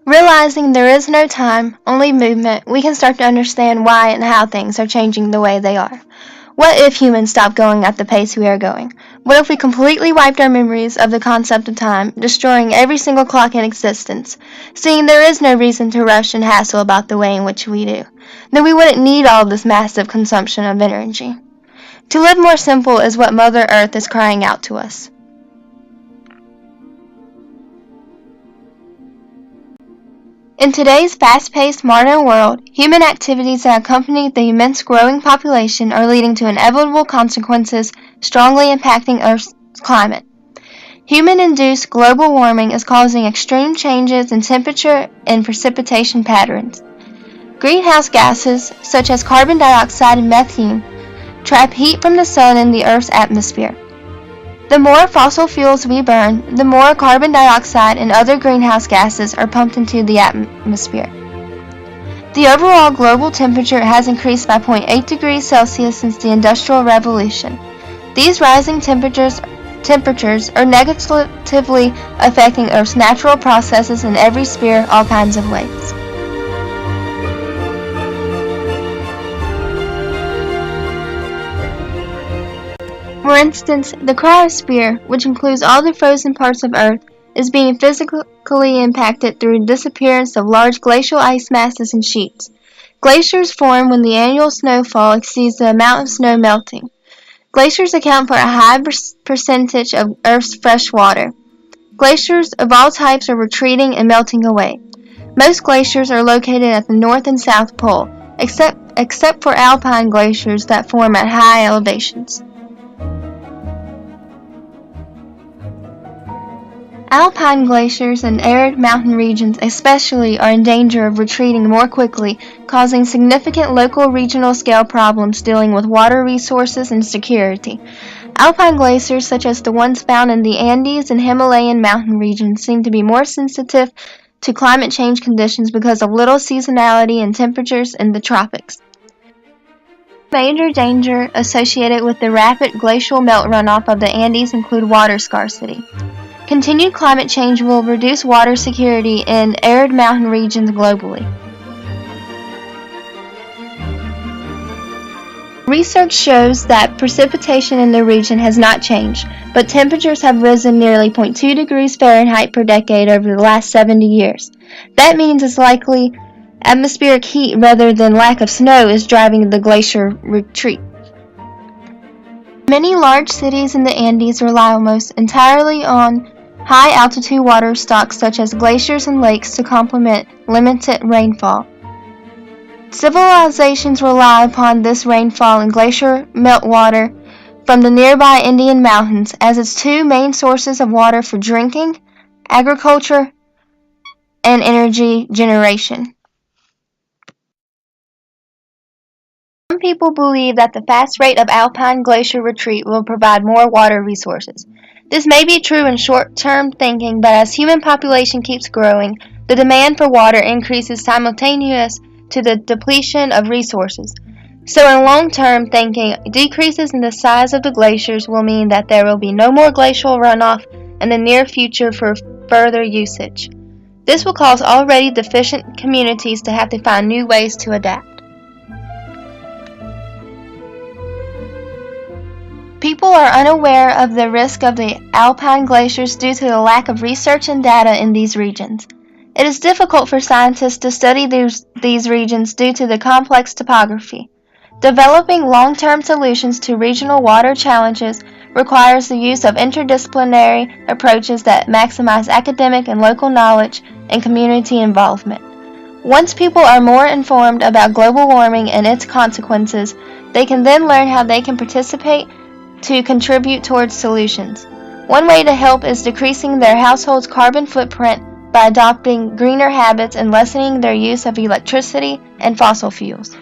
Realizing there is no time, only movement, we can start to understand why and how things are changing the way they are. What if humans stopped going at the pace we are going? What if we completely wiped our memories of the concept of time, destroying every single clock in existence? Seeing there is no reason to rush and hassle about the way in which we do, then we wouldn't need all this massive consumption of energy. To live more simple is what Mother Earth is crying out to us. In today's fast-paced modern world, human activities that accompany the immense growing population are leading to inevitable consequences strongly impacting Earth's climate. Human-induced global warming is causing extreme changes in temperature and precipitation patterns. Greenhouse gases, such as carbon dioxide and methane, trap heat from the sun in the Earth's atmosphere. The more fossil fuels we burn, the more carbon dioxide and other greenhouse gases are pumped into the atmosphere. The overall global temperature has increased by 0.8 degrees Celsius since the Industrial Revolution. These rising temperatures are negatively affecting Earth's natural processes in every sphere, all kinds of ways. For instance, the cryosphere, which includes all the frozen parts of Earth, is being physically impacted through the disappearance of large glacial ice masses and sheets. Glaciers form when the annual snowfall exceeds the amount of snow melting. Glaciers account for a high percentage of Earth's fresh water. Glaciers of all types are retreating and melting away. Most glaciers are located at the North and South Pole, except for alpine glaciers that form at high elevations. Alpine glaciers in arid mountain regions especially are in danger of retreating more quickly, causing significant local regional scale problems dealing with water resources and security. Alpine glaciers such as the ones found in the Andes and Himalayan mountain regions seem to be more sensitive to climate change conditions because of little seasonality and temperatures in the tropics. Major danger associated with the rapid glacial melt runoff of the Andes include water scarcity. Continued climate change will reduce water security in arid mountain regions globally. Research shows that precipitation in the region has not changed, but temperatures have risen nearly 0.2 degrees Fahrenheit per decade over the last 70 years. That means it's likely atmospheric heat rather than lack of snow is driving the glacier retreat. Many large cities in the Andes rely almost entirely on high-altitude water stocks such as glaciers and lakes to complement limited rainfall. Civilizations rely upon this rainfall and glacier meltwater from the nearby Indian Mountains as its two main sources of water for drinking, agriculture, and energy generation. Some people believe that the fast rate of Alpine Glacier Retreat will provide more water resources. This may be true in short-term thinking, but as human population keeps growing, the demand for water increases simultaneous to the depletion of resources. So in long-term thinking, decreases in the size of the glaciers will mean that there will be no more glacial runoff in the near future for further usage. This will cause already deficient communities to have to find new ways to adapt. People are unaware of the risk of the alpine glaciers due to the lack of research and data in these regions. It is difficult for scientists to study these regions due to the complex topography. Developing long-term solutions to regional water challenges requires the use of interdisciplinary approaches that maximize academic and local knowledge and community involvement. Once people are more informed about global warming and its consequences, they can then learn how they can participate to contribute towards solutions. One way to help is decreasing their household's carbon footprint by adopting greener habits and lessening their use of electricity and fossil fuels.